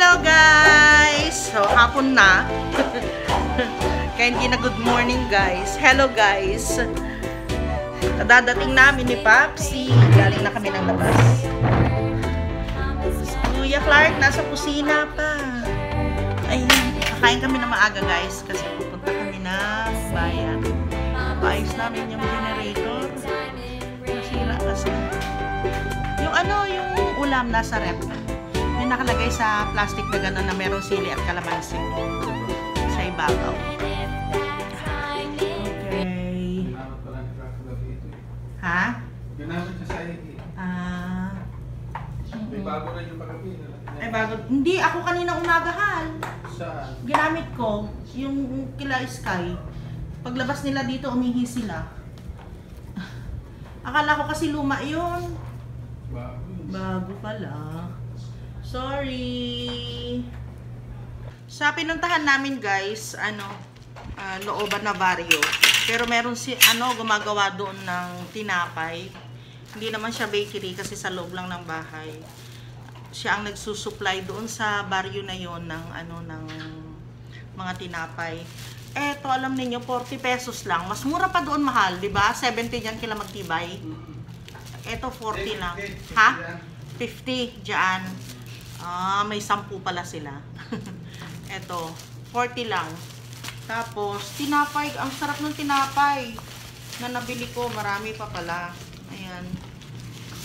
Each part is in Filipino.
Hello guys! So, hapon na. Kaya hindi na good morning guys. Hello guys. Dadating namin ni Papsi. Galing na kami ng labas. Kuya Clark, nasa kusina pa. Ayun, kakain kami na maaga guys. Kasi pupunta kami ng bayan. Paayos namin yung generator. Nasira kasi. Yung yung ulam nasa rep. Yung nakalagay sa plastic na gano'n na merong sili at kalamansi sa ibabaw. Okay. Ha? Ginamit niya sa higi. May bago rin yung pagkapi. Ay bago. Hindi, ako kanina umagahan. Saan? Ginamit ko yung kila Sky. Paglabas nila dito, umihi sila. Akala ko kasi luma yun. Bago pala. Sorry. Sa pinuntahan namin guys, looban na barrio. Pero meron si gumagawa doon ng tinapay. Hindi naman siya bakery kasi sa loob lang ng bahay. Siya ang nagsusupply doon sa barrio na yon ng ng mga tinapay. Eto, alam niyo 40 pesos lang. Mas mura pa doon mahal, 'di ba? 70 yan kila magtibay. Eto 40 lang. Ha? 50 diyan. May 10 pala sila. Eto, 40 lang. Tapos, tinapay. Ang sarap ng tinapay na nabili ko. Marami pa pala. Ayan.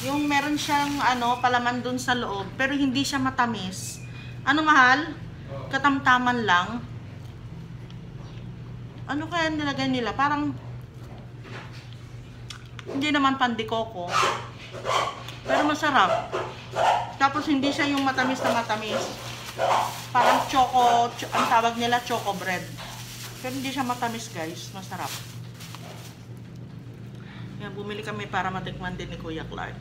Yung meron siyang, palaman dun sa loob. Pero hindi siya matamis. Ano mahal? Katamtaman lang. Ano kaya nilagay nila? Parang, hindi naman pandikoko. Pero masarap. Tapos hindi siya yung matamis na matamis. Parang ang tawag nila choco bread. Pero hindi siya matamis guys. Masarap. Yan, bumili kami para matikman din ni Kuya Clark.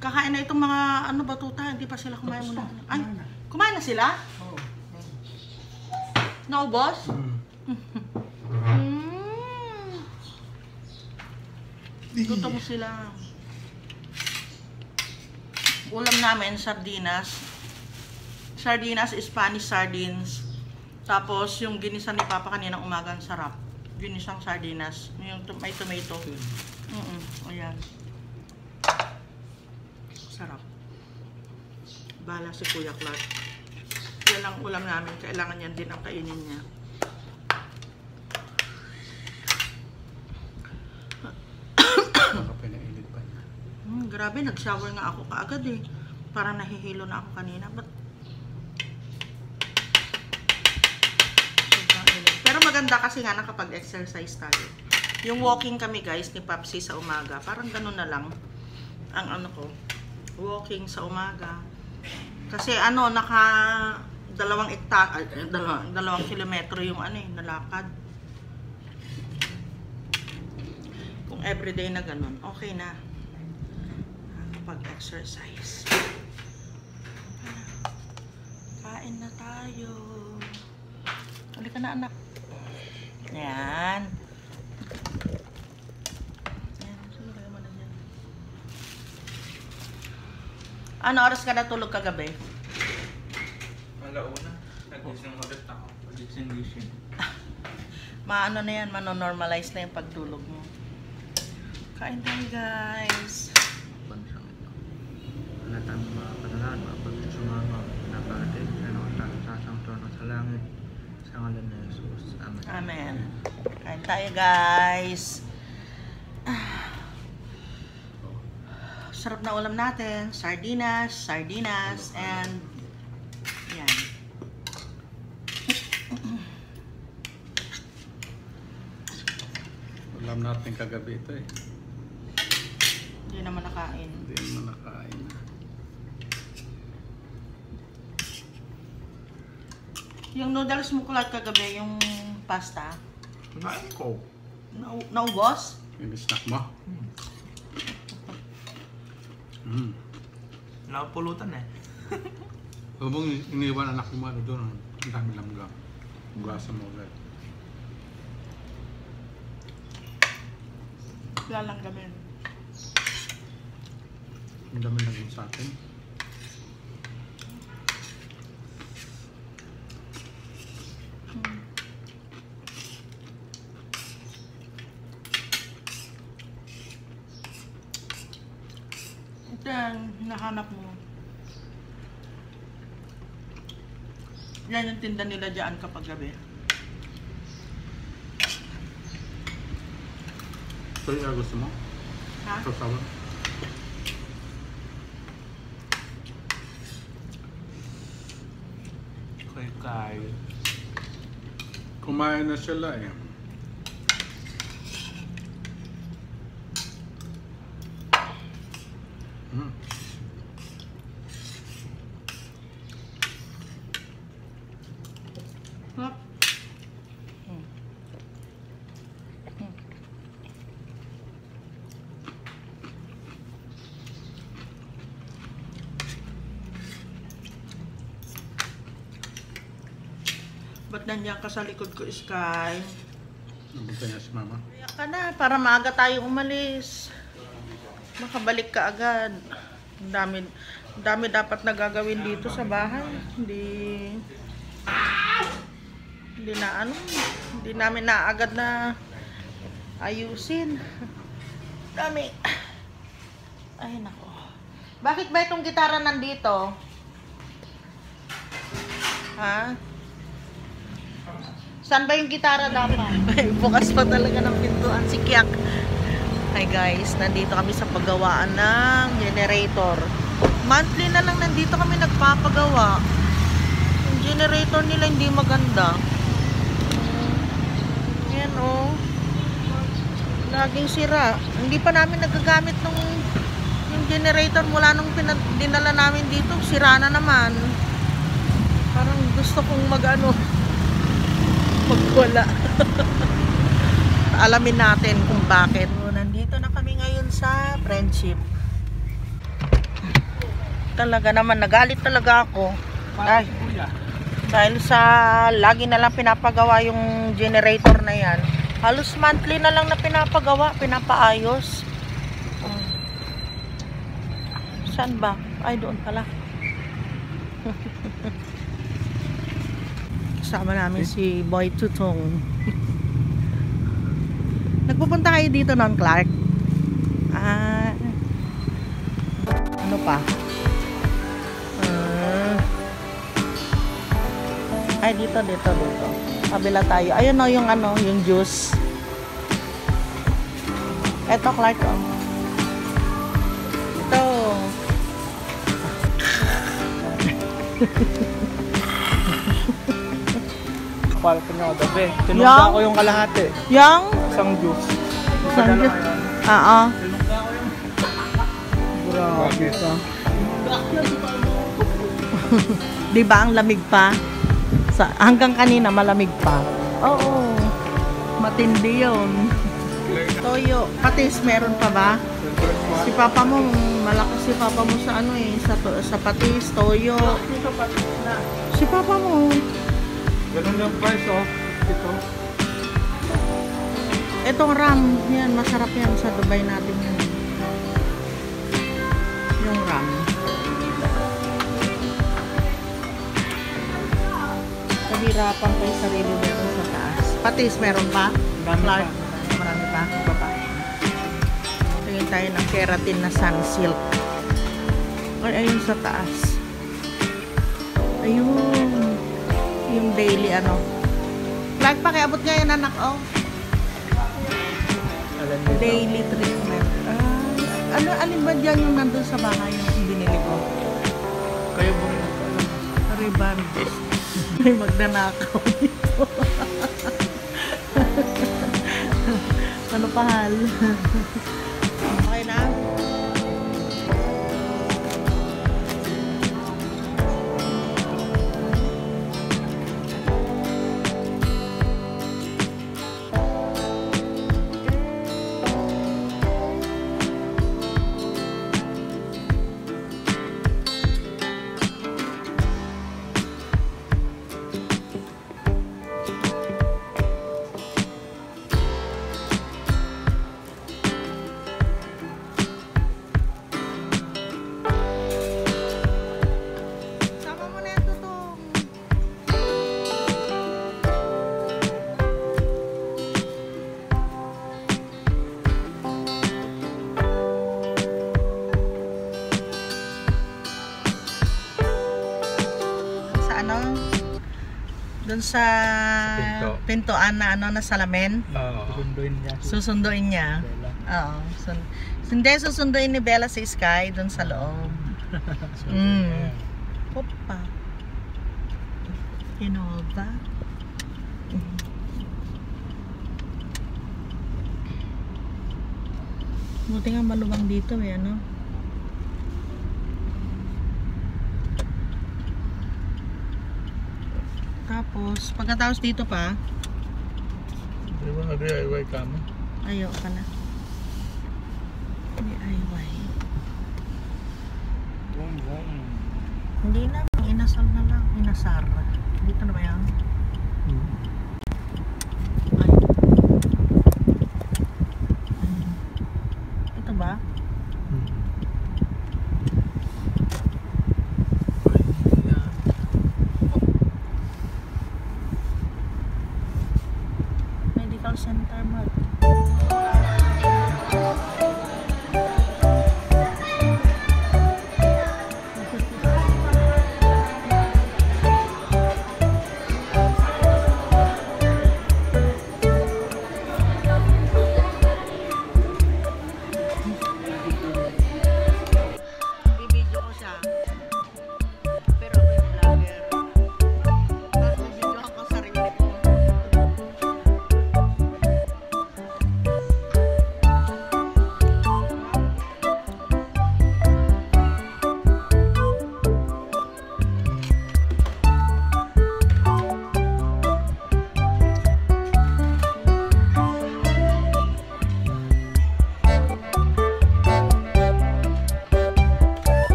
Kakain na itong mga batuta. Hindi pa sila kumain muna. Ay, kumain na sila? Oo. Naubos? Gusto mo sila. Ulam namin, sardinas. Sardinas, Spanish sardines. Tapos, yung ginisa ni Papa kaninang umaga, ang sarap. Ginisang sardinas. Yung may tomato. Ayan. Sarap. Bahala si Kuya Clark. Yan ang ulam namin. Kailangan yan din ang kainin niya. Grabe, nag-shower nga ako kaagad eh. Parang nahihilo na ako kanina. Pero maganda kasi nga nakapag-exercise tayo. Yung walking kami guys ni Papsi sa umaga. Parang ganun na lang ang ko. Walking sa umaga. Kasi naka 2 kilometro yung nalakad. Kung everyday na ganun, okay na. Pag-exercise. Kain na tayo. Halika na anak. Yan. Ano oras ka natulog kagabi? Alauna. Nagising ulit ako. Gising. Na yan, manonormalize na yung pagtulog mo. Kain tayo guys. Natang mga panalan, mga pagsusumama, napakatig, sasang trono sa langit, sa ngalan ni Jesus. Amen. Amen. Kain tayo guys. Sarap na ulam natin. Sardinas, and yan. Ulam natin kagabi ito eh. Hindi naman nakain. Yung noodles mo kulat kagabi, yung pasta. Kumain ko. Naubos? Yung snack mo? Nakapulutan eh. Huwag mong iniwan anak mo doon. Ang dami lamgang. Hugasan mo ulit. Lalanggamin. Ang dami lang sa atin. hanap mo. Yan yung tinda nila dyan kapag gabi. Ito yung gusto mo? Ha? Sasawa? Kay. Kumain na sila eh. Hop. Ba't nandiyan ka sa likod ko, Sky? Nabuta niya si Mama. Kaya ka na, para maaga tayo umalis. Makabalik ka agad. Ang dami dapat nagagawin dito sa bahay. Hindi namin na agad na ayusin. Dami. Ay, nako. Bakit ba itong gitara nandito? Ha? Saan ba yung gitara dapat? Bukas pa talaga ng pintuan si Kiak. Hi guys, nandito kami sa paggawaan ng generator. Monthly na lang nandito kami nagpapagawa. Yung generator nila hindi maganda. Yan oh. Laging sira. Hindi pa namin nagagamit yung generator mula nung dinala namin dito. Sira na naman. Parang gusto kong magwala. Alamin natin kung bakit. So, nandito na kami ngayon sa Friendship. Talaga naman, nagalit talaga ako. Dahil sa lagi na lang pinapagawa yung generator na yan. Halos monthly na lang na pinapagawa, pinapaayos. Saan ba? Ay, doon pala. Kasama namin si Boy Tutong. Nagpupunta kayo dito noon, Clark? Ano pa? Ay, dito. Kabila tayo. Ayun o, yung juice. Eto, Clark, o. Ito. Para pa niya kagabi. Tinugda ko yung kalahati. Yang? Isang juice. Isang juice? Oo. Tinugda ko yung... Grabe ka. Diba ang lamig pa? Hanggang kanina malamig pa. Oo. Matindi yun. Toyo. Patis meron pa ba? Si papa mo, malakas si papa mo sa sa patis, toyo. Si papa mo. Ganun yung price oh. Ito. Itong ram, yan, masarap yan sa Dubai natin yan. Yung ram. Kahirapan pa yung sarili meron sa taas. Patis, meron pa? Clark, marami pa? Baba. Tingin tayo ng keratin na sunsilk. Ay, ayun sa taas. Ayun. Yung daily Clark, pakiabot nga yan, anak, oh. Daily treatment. Alin ba dyan yung nandun sa bahay yung binili ko? Kayo mo rin ako alam. Riban. May magnanakaw dito. Ano pahal? Okay na? ano, doon sa pintuan na ano na salamin. Susunduin niya. Susunduin niya. Oo. Hindi, susunduin ni Bella si Sky doon sa loob. Opa. Hinova. Buti nga maluwang dito eh, ano? Tapos, pagkatapos dito pa, Di ba nag-DIY ka mo? ayo pala. DIY. Hindi na, inasal na lang. Inasar. Dito na ba yan? Ay. Ito ba? Medical center mo. Bibidyo ko siya. Pero ako yung vlogger. Tapos bibidyohan ko sarili ko.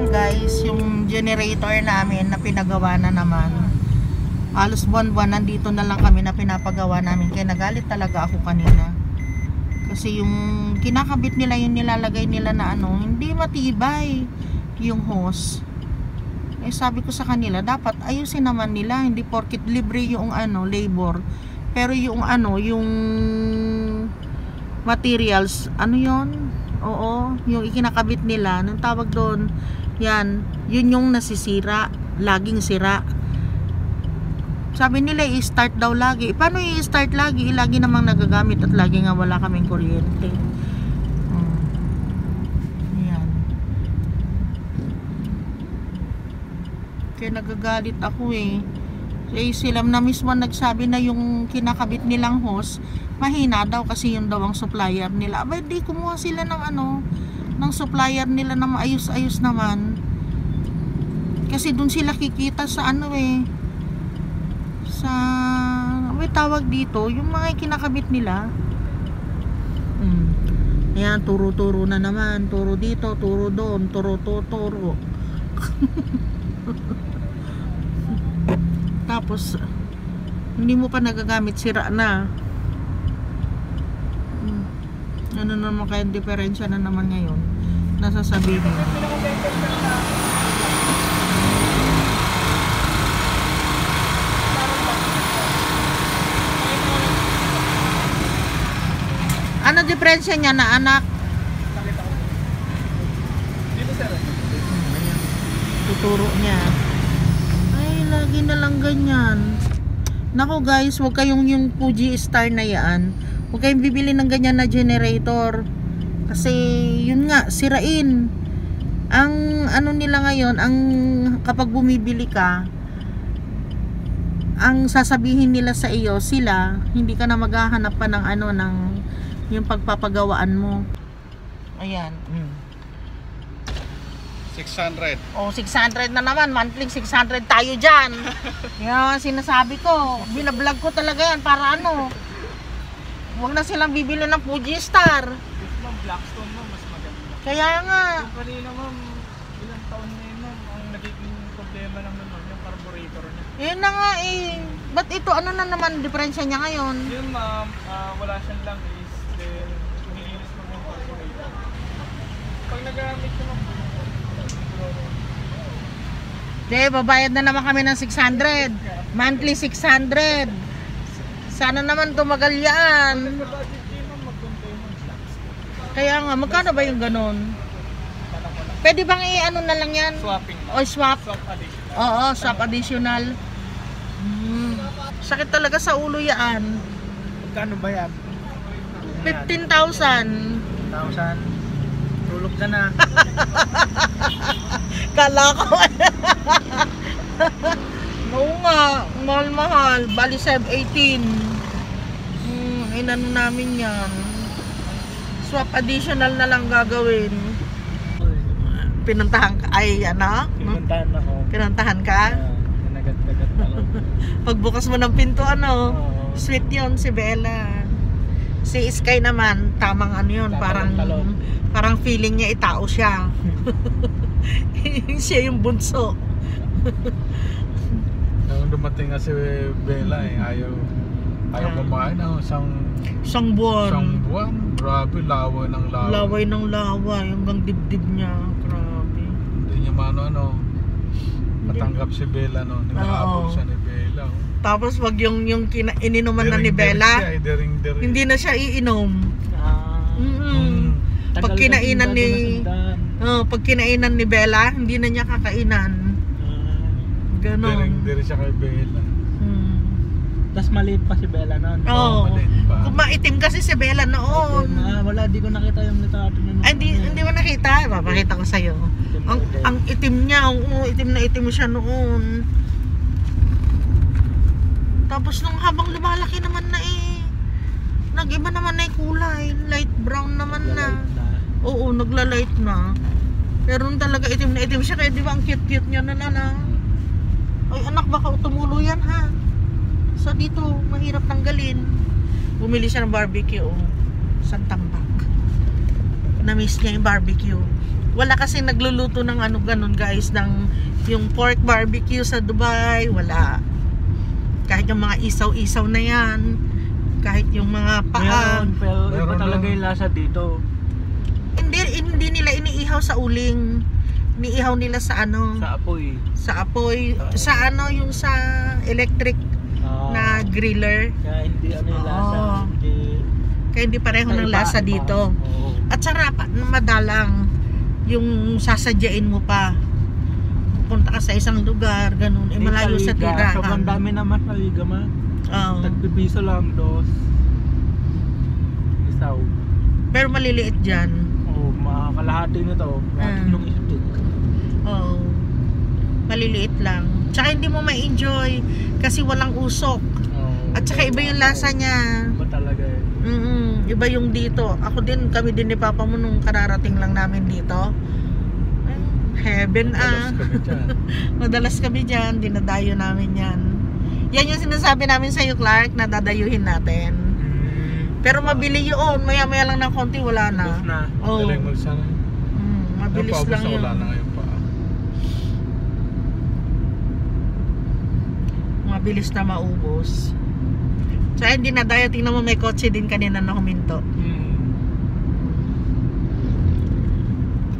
Guys, yung generator namin na pinagawa na naman, halos buwan-buwan nandito na lang kami na pinapagawa namin, kaya nagalit talaga ako kanina kasi yung kinakabit nila, yung nilalagay nila na ano, hindi matibay yung hose. Eh sabi ko sa kanila, dapat ayusin naman nila, hindi porkit libre yung ano, labor, pero yung ano, yung materials, ano yon? Oo, yung ikinakabit nila, nung tawag doon, yan, yun yung nasisira, laging sira. Sabi nila i-start daw lagi. Paano i-start lagi? Lagi namang nagagamit at lagi nga wala kaming kuryente. Yan. Kaya nagagalit ako eh. Sila na mismo nagsabi na yung kinakabit nilang hose mahina daw kasi yun daw ang supplier nila. Aba, di kumuha sila ng ano, ng supplier nila na maayos-ayos naman. Kasi dun sila kikita sa ano eh, sa may tawag dito, yung mga kinakabit nila. Ayan, turo-turo na naman. Turo dito, turo doon, turo. Tapos hindi mo pa nagagamit, sira na. Ano naman kaya diferensya na naman ngayon nasasabihin. Ano diferensya niya na anak? Tuturo niya. Ay, lagi na lang ganyan. Nako guys, huwag kayong yung Fuji Star na yan. Huwag kayong bibili ng ganyan na generator. Kasi yun nga, sirain. Ang ano nila ngayon, ang kapag bumibili ka, ang sasabihin nila sa iyo, sila, hindi ka na maghahanap pa ng ano, ng yung pagpapagawaan mo. Ayan. 600. Oh, 600 na naman. Monthly 600 tayo dyan. Yan, sinasabi ko. Binablog ko talaga yan para ano. Huwag na silang bibili ng Fuji Star. Ma'am, Blackstone ma'am, mas maganda. Kaya nga. Yung kanina ma'am, Ilang taon na yun, ma'am. Ang nagiging problema lang naman yung carburetor niya. Yun na nga eh. Ba't ito, ano na naman diferensya niya ngayon? Yun, ma'am, wala siyang langis. Then, nilinis mo yung carburetor. Pag nagamit ko ng De, babayad na naman kami ng 600. Monthly 600. Sana naman tumagal yan. Kaya nga, magkano ba yung ganun? Pwede bang i-ano na lang yan? swapping. O swap? Swap additional. Oo, swap additional. Sakit talaga sa ulo yan. Magkano ba yan? 15,000. 1,000. Tulog ka na. Kala ko. Oo nga, mahal-mahal. Bali 718. Inano namin yan. Swap additional na lang gagawin. Pinuntahan ka? Ay, ano? Pinuntahan ako. Pinuntahan ka? Nanagat-nagat ako. Pagbukas mo ng pinto, ano? Oo. Sweet yun, si Bella. Si Sky naman, tamang ano yun, parang feeling niya itao siya. Siya yung bunso. Nung dumating nga si Bella ayaw kumain ng Isang buwan. Grabe, laway ng laway. Laway ng laway, hanggang dibdib niya. Grabe. Hindi niya matanggap si Bella no. Ninaabot siya ni Bella. Tapos wag yung ininuman na ni Bella, hindi na siya iinom. Pag kinainan ni Bella, hindi na niya kakainan. Ganon. Diri siya kay Bella. Tapos maliit pa si Bella noon. Oo. Kung maitim kasi si Bella noon. Wala, di ko nakita yung litrato niya. Ay, hindi mo nakita. Papakita ko sa'yo. Ang itim niya. Itim na itim siya noon. Tapos nung habang lumalaki naman na nag-iba naman na yung kulay. Light brown naman na. Oo, nagla-light na. Pero nung talaga itim na itim siya. Kaya di ba ang cute-cute niya na Ay anak, baka tumulo yan ha. So dito, mahirap tanggalin. Bumili siya ng barbecue. Sa tambak. Na-miss niya yung barbecue. Wala kasi nagluluto ng ano ganun guys. Yung pork barbecue sa Dubai. Wala. Kahit yung mga isaw-isaw na yan. Kahit yung mga paa. Pero iba talaga yung lasa dito. Hindi nila iniihaw sa uling. Iniihaw nila sa ano? Sa apoy. Sa apoy. Sa ano, yung sa electric na griller. Kaya hindi ano yung lasa. Kaya hindi pareho ng lasa dito. At saka madalang yung sasadyain mo pa. Punta ka sa isang lugar, ganun. Malayo sa tirahan. Sobrang dami naman sa liga ma. Tagpipiso lang, dos. Isaw. Pero maliliit dyan. Oo, makakalahati nito. Kalahati nung stick. Oo. Maliliit lang. Tsaka hindi mo ma-enjoy kasi walang usok. At saka iba yung lasa niya. Iba talaga Iba yung dito. Kami din ni Papa mo nung kararating lang namin dito. Ay, heaven Madalas kami dyan. Dinadayo namin yan. Yan yung sinasabi namin sa'yo, Clark, na dadayuhin natin. Pero mabili yun. Maya-maya lang ng konti, wala na. Madaling magsana. Mabilis lang yun. Wala na ngayon pa. Mabilis na maubos. So hindi na dayo, tingnan mo may kotse din kanina na huminto.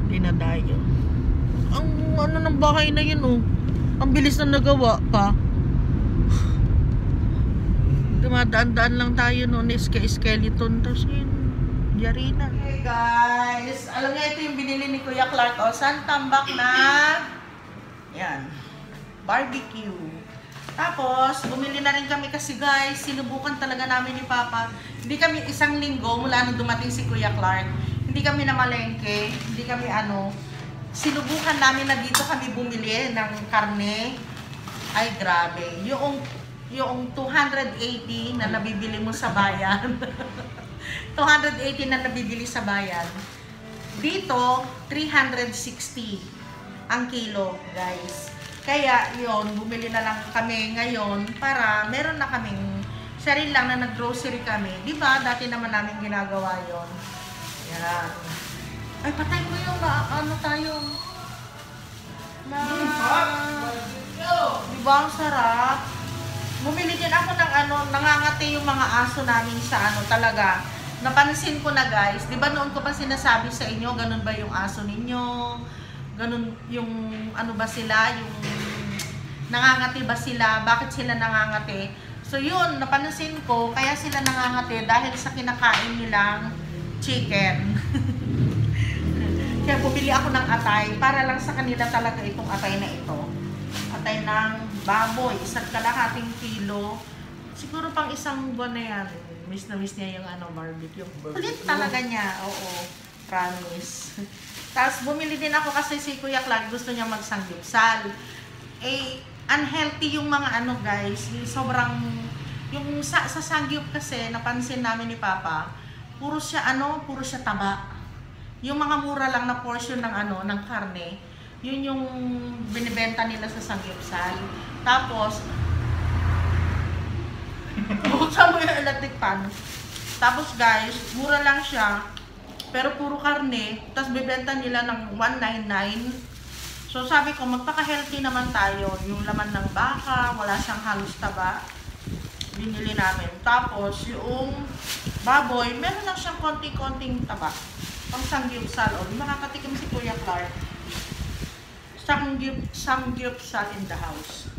Hindi na dayo. Ang ano ng bahay na yun ang bilis na nagawa pa. Dumadaan-daan lang tayo noon skeleton tapos yun yari na. Hey guys, alam niyo ito yung binili ni Kuya Clark San tambak na yan barbecue. Tapos, bumili na rin kami kasi guys, sinubukan talaga namin ni Papa. Hindi kami isang linggo mula nung dumating si Kuya Clark. Hindi kami namalengke, hindi kami sinubukan namin na dito kami bumili ng karne. Ay grabe, yung 280 na nabibili mo sa bayan. 280 na nabibili sa bayan. Dito, 360 ang kilo guys. Kaya yun, bumili na lang kami ngayon para meron na kaming sarili lang na nag-grocery kami. Diba? Dati naman namin ginagawa yon. Yan. Ay, patay mo yung tayo. ba? Ang sarap. Bumili din ako ng ano, nangangati yung mga aso namin sa ano talaga. Napansin ko na guys, di ba noon ko pa sinasabi sa inyo, ganun ba yung aso ninyo? Ganun yung ano ba sila, yung nangangati ba sila? Bakit sila nangangati? So yun, napansin ko, kaya sila nangangati dahil sa kinakain nilang chicken. Kaya bumili ako ng atay para lang sa kanila talaga itong atay na ito. Atay ng baboy, 1.5 kilo. Siguro pang isang buwan na yan. Miss na miss niya yung ano, barbecue. Kulit talaga niya, oo. Promise. Tapos bumili din ako kasi si Kuya Clark gusto niya magsanggipsal. Eh, unhealthy yung mga ano guys. Sobrang, yung sa sangyup kasi, napansin namin ni Papa, puro siya ano, puro siya taba. Yung mga mura lang na portion ng ano, ng karne, yun yung binibenta nila sa sangyupsal. Tapos, buksan mo yung electric pan. Tapos guys, mura lang siya, pero puro karne, tapos bibenta nila ng 199. So sabi ko, magpaka-healthy naman tayo. Yung laman ng baka, wala siyang halos taba. Binili namin. Tapos, yung baboy, meron lang siyang konting-konting taba. Pang sangyupsal. O, makakatikim si Kuya Clark. Sangyupsal in the house.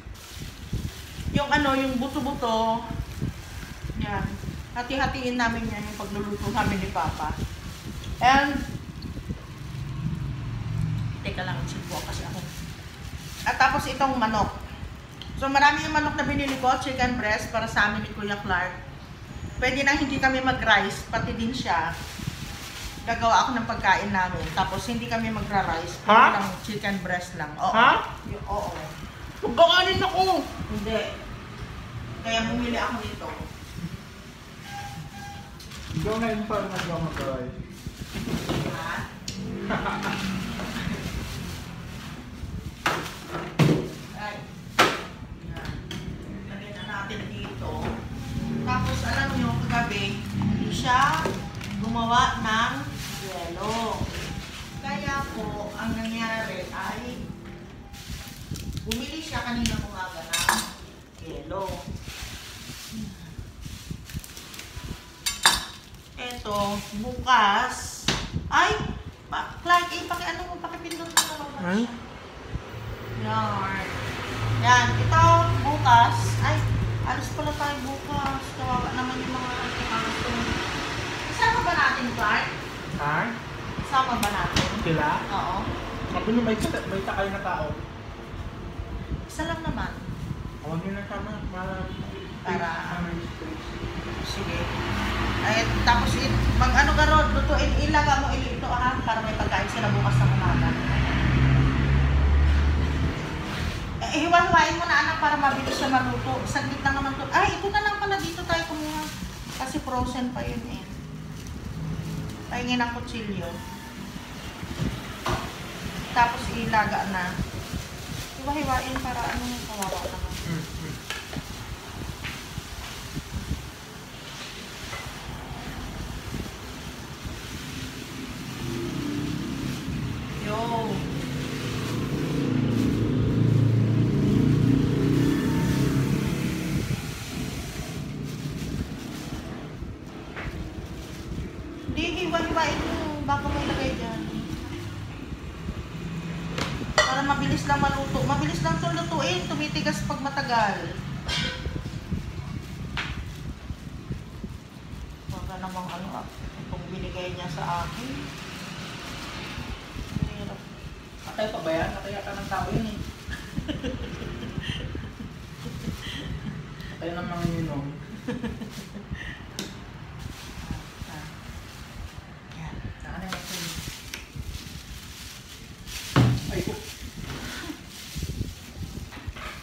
Yung ano, yung buto-buto, yan. Hati-hatiin namin yan yung pagluluto namin ni Papa. And, teka lang, sipo kasi ako. At tapos itong manok. So, marami yung manok na binili ko, chicken breast, para sa amin ni Kuya Clark. Pwede nang hindi kami mag-rice, pati din siya. Gagawa ako ng pagkain namin. Tapos, hindi kami magra-rice. Pwede lang chicken breast lang. Oo. Ha? Oo. Magkakanin ako! Hindi. Kaya bumili ako nito. Ikaw na yung parang nagmamagay. Ha? Ay. Yan. Lagyan na natin dito. Tapos alam nyo, kagabi, hindi siya gumawa ng yelo. Kaya po, ang nangyari ay bumili siya kanina umaga ng yelo. Eto, bukas. Ay! Clark, pakiano mo, pakipindot mo na lang. Ay? Yan. Yan, ito, bukas. Ay, alis pala tayo bukas. Kawawa naman yung mga aso. Isama ba natin, Clark? Ha? Isama ba natin? Sila? Oo. Sabi nyo, may takay na tao. Isa lang naman. Huwag nyo na sama. Para- Sige. Ay, tapos mag-ano ka ron, lutuin, ilaga mo ito ha, para may pagkain sila bukas ng umaga. Hiwa-hiwain mo na anak para mabilis siya maluto. Saglit lang naman to. Ay, ito na lang pala, dito tayo kumuha. Kasi frozen pa yun eh. Pahingin ng kutsilyo. Tapos ilaga na. Hiwa-hiwain para ano, kawawa naman. Yo. Hindi, hiwa-hiwain mo bago mo ilagay dyan. Para mabilis lang maluto. Mabilis lang itong lutuin. Tumitigas pag matagal. Huwag ka namang ano, itong binigay niya sa akin. Hirap. Atay pa ba yan? Atay ka ng tao yun eh. Atay ng mga inom. Yan. Saan na natin? Ay po.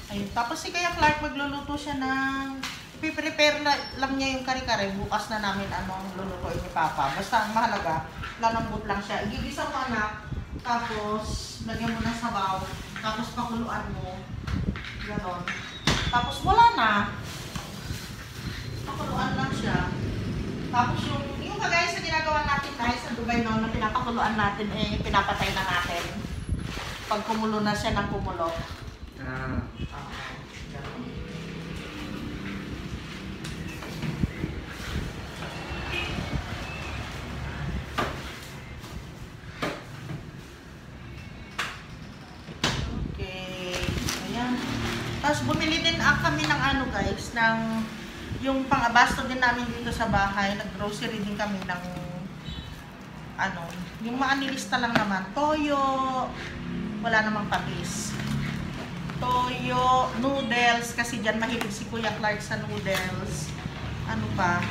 Ayun. Tapos si Kuya Clark magluluto siya ng ipiprepare lang niya yung kare-kare. Bukas na namin ano ang lulutuin ni Papa. Basta ang mahalaga, lalambot lang siya. Igigisa mo anak. Tapos lagyan mo ng sabaw. Tapos pakuluan mo. Ganon. Tapos wala na. Pakuluan lang siya. Tapos yung kagaya sa ginagawa natin guys sa Dubai noon na pinapakuluan natin eh pinapatay na natin. Pag kumulo na siya ng kumulo. Ah. Tapos bumili din kami ng ano guys, ng yung pang-abasto din namin dito sa bahay. Nag-grocery din kami ng ano, yung mga nilista lang naman. Toyo, wala namang patis. Toyo, noodles, kasi dyan mahilig si Kuya Clark sa noodles. Ano pa?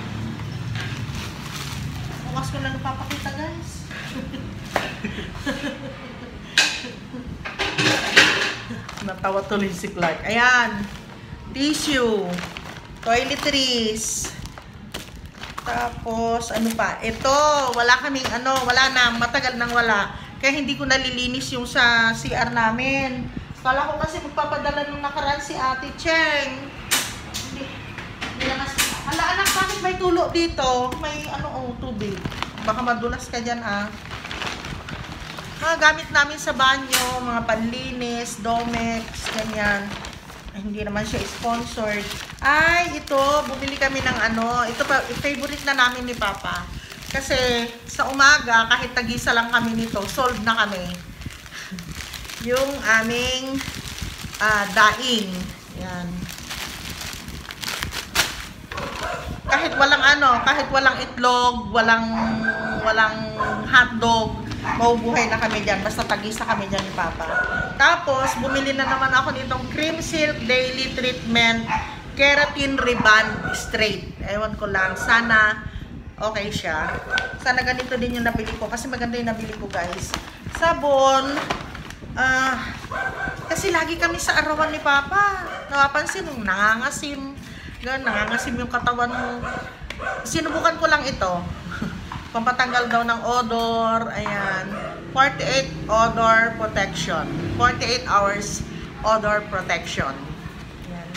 Bukas ko lang napapakita guys. Natawa tuloy si Clark. Ayan. Tissue. Toiletries. Tapos, ano pa? Ito, wala kaming ano, wala na. Matagal nang wala. Kaya hindi ko nalilinis yung sa CR namin. Kala ko kasi magpapadala nung nakaraan si Ate Cheng. Hindi na kasi. Hala anak, bakit may tulo dito? May ano, tubig. Baka madulas ka dyan ha. Mga gamit namin sa banyo, mga panlinis, Domex, ganyan. Ay, hindi naman siya sponsored. Ay, ito, bumili kami ng ano, ito pa, favorite na namin ni Papa. Kasi sa umaga, kahit tag-isa lang kami nito, solve na kami. Yung aming daing. Yan. Kahit walang ano, kahit walang itlog, walang hotdog, maubuhay na kami dyan. Basta tag-isa kami dyan ni Papa. Tapos, bumili na naman ako nitong Cream Silk Daily Treatment Keratin Reband Straight. Ewan ko lang. Sana okay siya. Sana ganito din yung nabili ko. Kasi maganda yung nabili ko, guys. Sabon. Kasi lagi kami sa arawan ni Papa. Napapansin mo, nangangasim. Nangangasim yung katawan mo. Sinubukan ko lang ito. Pampatanggal daw ng odor. Ayan. 48 odor protection. 48 hours odor protection. Ayan.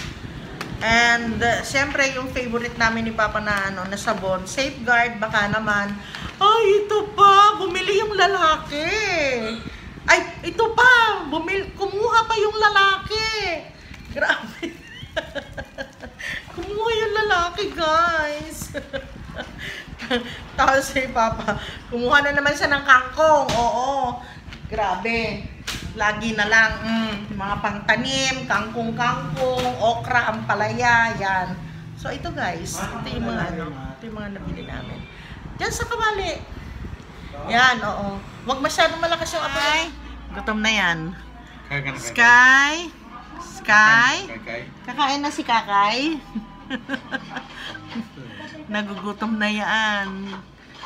And, siyempre, yung favorite namin ni Papa na, ano, na sabon, Safeguard, baka naman. Ay, ito pa! Bumili yung lalaki! Ay, ito pa! Kumuha pa yung lalaki! Grabe! Kumuha yung lalaki, guys! Tapos si Papa, kumuha na naman siya ng kangkong. Oo. Grabe. Lagi na lang. Mga pangtanim, kangkong-kangkong, okra, ampalaya, yan. So, ito guys. Ito yung mga, ano, ito yung mga nabili namin. Diyan sa kawali. Yan, oo. Huwag masyadong malakas yung apay. Gutom na yan. Sky. Sky. Kakain na si Kakay. Nagugutom na yan.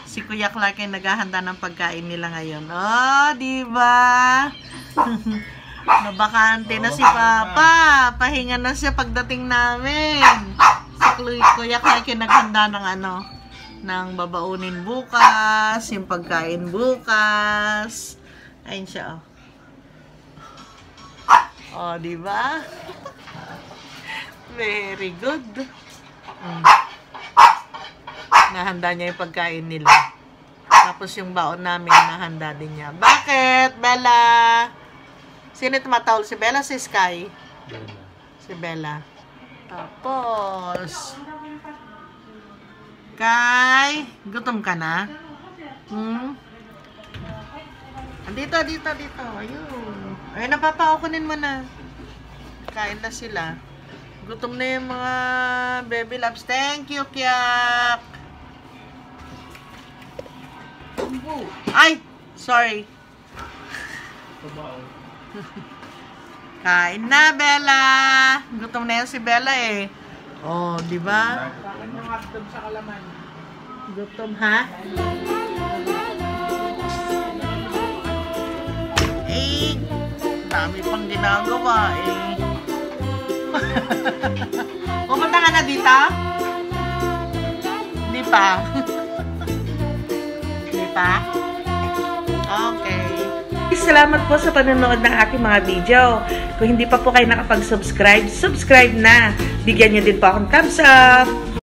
Si Kuya Clark ay naghahanda ng pagkain nila ngayon. Oh, di ba? Nabakante na si Papa. Pahinga na siya pagdating namin. Si Kuya Clark ay naghanda ng ano, ng babaunin bukas, yung pagkain bukas. Ayun siya, oh. Oh, di ba? Very good. Nahanda niya yung pagkain nila. Tapos yung baon namin, nahanda din niya. Bakit, Bella? Sino tumatawag? Si Bella, si Sky? Bella. Si Bella. Tapos, Kay, gutom ka na? Dito. Ayun. Ayun na, Papa, kunin mo na. Kain na sila. Gutom na yung mga baby loves. Thank you, Kiyak. Ay! Sorry. Kain na, Bella. Gutom na yan si Bella eh. Oh, di ba? Gutom, ha? Eh, dami pang ginagawa eh. Pumunta ka na dito? Hindi pa. Hindi pa? Okay. Salamat po sa panonood ng aking mga video. Kung hindi pa po kayo nakapag-subscribe, subscribe na. Bigyan niyo din po akong thumbs up.